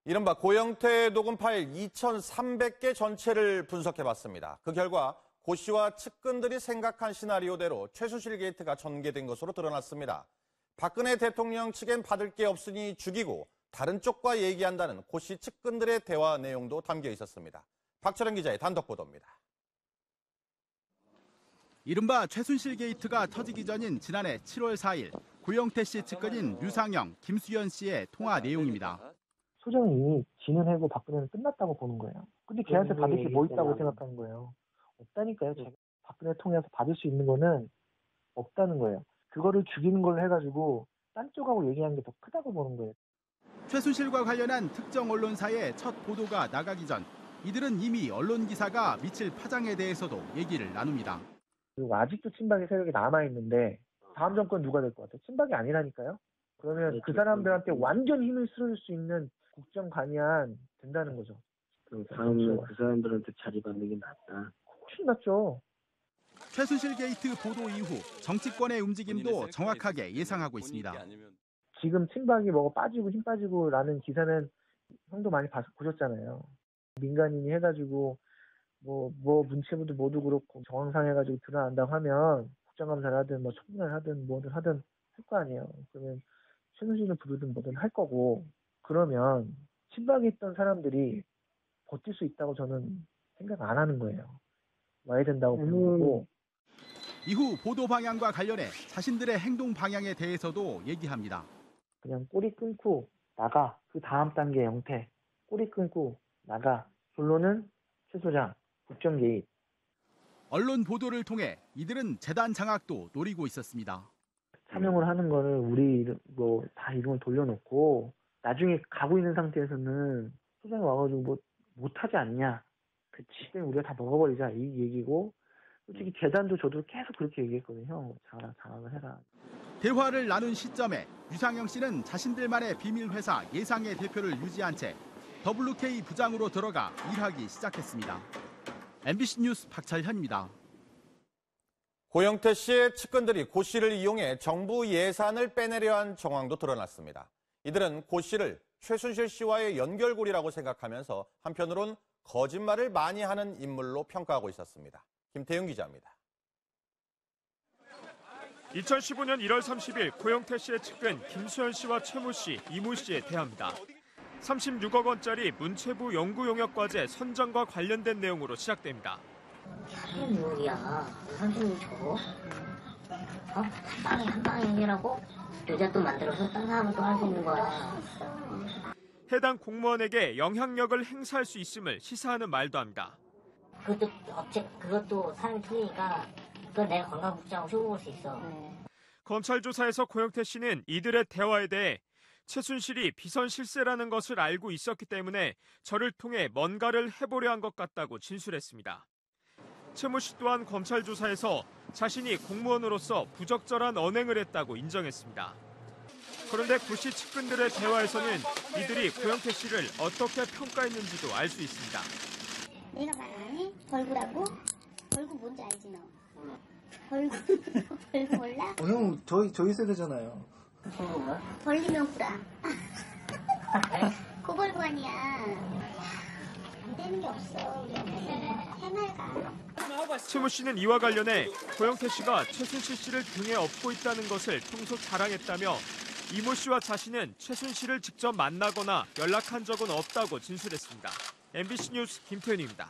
이른바 고영태 녹음 파일 2,300개 전체를 분석해봤습니다. 그 결과 고 씨와 측근들이 생각한 시나리오대로 최순실 게이트가 전개된 것으로 드러났습니다. 박근혜 대통령 측엔 받을 게 없으니 죽이고 다른 쪽과 얘기한다는 고 씨 측근들의 대화 내용도 담겨 있었습니다. 박철현 기자의 단독 보도입니다. 이른바 최순실 게이트가 터지기 전인 지난해 7월 4일 고영태 씨 측근인 류상영, 김수현 씨의 통화 내용입니다. 소장이 이미 진은하고 박근혜는 끝났다고 보는 거예요. 근데 걔한테 받을 게 뭐 있다고 생각하는 거예요. 없다니까요. 제가 박근혜 통해서 받을 수 있는 거는 없다는 거예요. 그거를 죽이는 걸로 해가지고 딴 쪽하고 얘기하는 게 더 크다고 보는 거예요. 최순실과 관련한 특정 언론사의 첫 보도가 나가기 전 이들은 이미 언론 기사가 미칠 파장에 대해서도 얘기를 나눕니다. 그리고 아직도 친박의 세력이 남아있는데 다음 정권 누가 될 것 같아요? 친박이 아니라니까요? 그러면 그 사람들한테 완전 힘을 실어줄 수 있는 국정관이안 된다는 거죠. 그럼 다음은 그 사람들한테 자리 받는 게 낫다. 훨씬 낫죠. 최순실 게이트 보도 이후 정치권의 움직임도 정확하게 예상하고 있습니다. 지금 친박이 뭐가 빠지고 힘 빠지고라는 기사는 형도 많이 보셨잖아요. 민간인이 해가지고 뭐 문체부도 모두 그렇고 정황상해가지고 드러난다고 하면 국정감사를 하든 뭐 청문회를 하든 뭐든 하든 할 거 아니에요. 그러면 최순실을 부르든 뭐든 할 거고 그러면 친박에 있던 사람들이 버틸 수 있다고 저는 생각 안 하는 거예요. 와야 된다고 보는 거고. 이후 보도 방향과 관련해 자신들의 행동 방향에 대해서도 얘기합니다. 그냥 꼬리 끊고 나가. 그 다음 단계 형태. 꼬리 끊고 나가. 결론은 최 소장 국정 개입. 언론 보도를 통해 이들은 재단 장악도 노리고 있었습니다. 사명을 하는 거는 우리 뭐 다 이름을 돌려놓고 나중에 가고 있는 상태에서는 소장이 와가지고 뭐 못하지 않냐. 그치. 우리가 다 먹어버리자 이 얘기고 솔직히 재단도 저도 계속 그렇게 얘기했거든요. 장악을 해라. 대화를 나눈 시점에 유상영 씨는 자신들만의 비밀 회사 예상의 대표를 유지한 채 WK 부장으로 들어가 일하기 시작했습니다. MBC 뉴스 박철현입니다. 고영태 씨의 측근들이 고 씨를 이용해 정부 예산을 빼내려 한 정황도 드러났습니다. 이들은 고 씨를 최순실 씨와의 연결고리라고 생각하면서 한편으론 거짓말을 많이 하는 인물로 평가하고 있었습니다. 김태윤 기자입니다. 2015년 1월 30일 고영태 씨의 측근 김수현 씨와 최모 씨, 이모 씨의 대화입니다. 36억 원짜리 문체부 연구용역과제 선정과 관련된 내용으로 시작됩니다. 이게 뭐야? 36억 줘? 한 방에 해결하고 여자 또 만들어서 딴 사람은 또 할 수 있는 거야. 해당 공무원에게 영향력을 행사할 수 있음을 시사하는 말도 합니다. 그것도 사람이 틀리니까 그건 내가 관광국장하고 쇼부볼 수 있어. 검찰 조사에서 고영태 씨는 이들의 대화에 대해 최순실이 비선 실세라는 것을 알고 있었기 때문에 저를 통해 뭔가를 해보려 한 것 같다고 진술했습니다. 최모 씨 또한 검찰 조사에서 자신이 공무원으로서 부적절한 언행을 했다고 인정했습니다. 그런데 고 씨 측근들의 대화에서는 이들이 고영태 씨를 어떻게 평가했는지도 알 수 있습니다. 내가 말 안 해? 벌구라고? 벌구 뭔지 알지 너? 벌구 몰라? 형 저희 세대잖아요. 벌리면 구라. 고벌구 아니야. 안 되는 게 없어. 해맑아. 최모 씨는 이와 관련해 고영태 씨가 최순실 씨를 등에 업고 있다는 것을 평소 자랑했다며 이모 씨와 자신은 최순실을 직접 만나거나 연락한 적은 없다고 진술했습니다. MBC 뉴스 김태윤입니다.